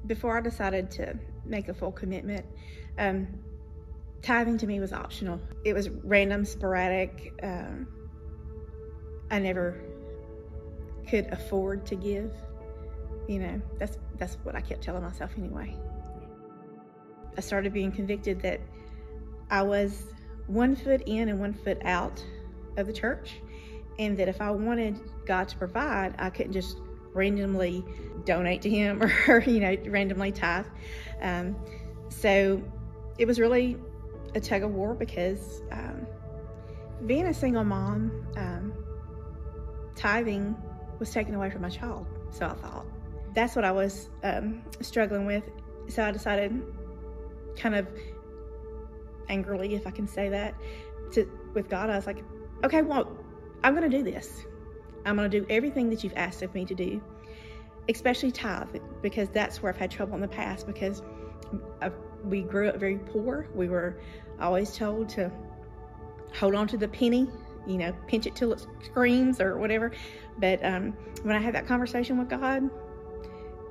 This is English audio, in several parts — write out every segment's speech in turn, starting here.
Before I decided to make a full commitment, tithing to me was optional. It was random, sporadic. I never could afford to give. You know, that's what I kept telling myself anyway. I started being convicted that I was 1 foot in and 1 foot out of the church, and that if I wanted God to provide, I couldn't just randomly donate to him or randomly tithe. So it was really a tug of war, because being a single mom, tithing was taken away from my child. So I thought that's what I was struggling with. So I decided, kind of angrily, if I can say that, with God, I was like, okay, well, I'm going to do this. I'm going to do everything that you've asked of me to do, especially tithe, because that's where I've had trouble in the past, because we grew up very poor. We were always told to hold on to the penny, pinch it till it screams or whatever. But when I had that conversation with God,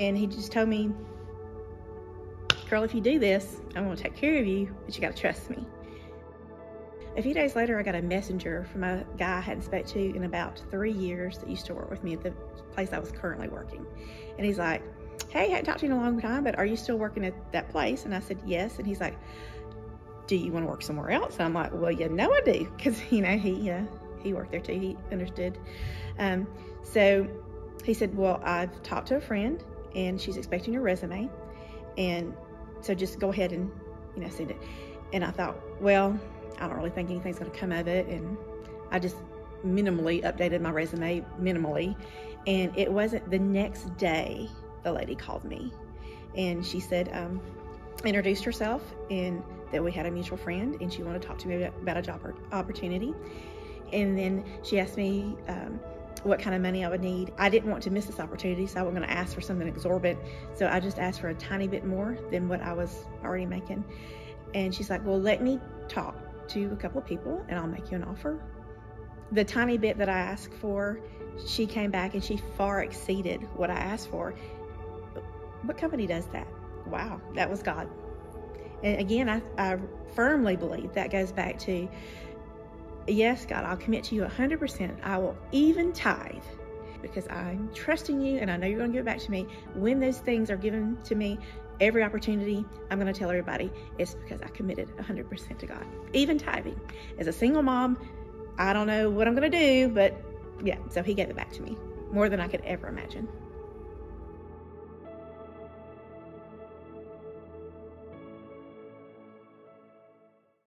and he just told me, girl, if you do this, I'm going to take care of you, but you got to trust me. A few days later, I got a messenger from a guy I hadn't spoke to in about 3 years that used to work with me at the place I was currently working. And he's like, hey, I hadn't talked to you in a long time, but are you still working at that place? And I said, yes. And he's like, do you want to work somewhere else? And I'm like, well, I do. Because, he worked there too. He understood. So he said, well, I've talked to a friend, and she's expecting your resume. And so just go ahead and, send it. And I thought, well, I don't really think anything's going to come of it. And I just minimally updated my resume, and it wasn't the next day the lady called me, and she said, introduced herself, and that we had a mutual friend, and she wanted to talk to me about a job opportunity. And then she asked me what kind of money I would need. I didn't want to miss this opportunity, so I wasn't going to ask for something exorbitant. So I just asked for a tiny bit more than what I was already making. And she's like, well, let me talk to a couple of people and I'll make you an offer. The tiny bit that I asked for, she came back and she far exceeded what I asked for. What company does that? Wow, that was God. And again, I firmly believe that goes back to, yes, God, I'll commit to you 100%. I will even tithe, because I'm trusting you, and I know you're going to give it back to me. When those things are given to me, every opportunity, I'm going to tell everybody it's because I committed 100% to God. Even tithing. As a single mom, I don't know what I'm going to do, but yeah, so he gave it back to me more than I could ever imagine.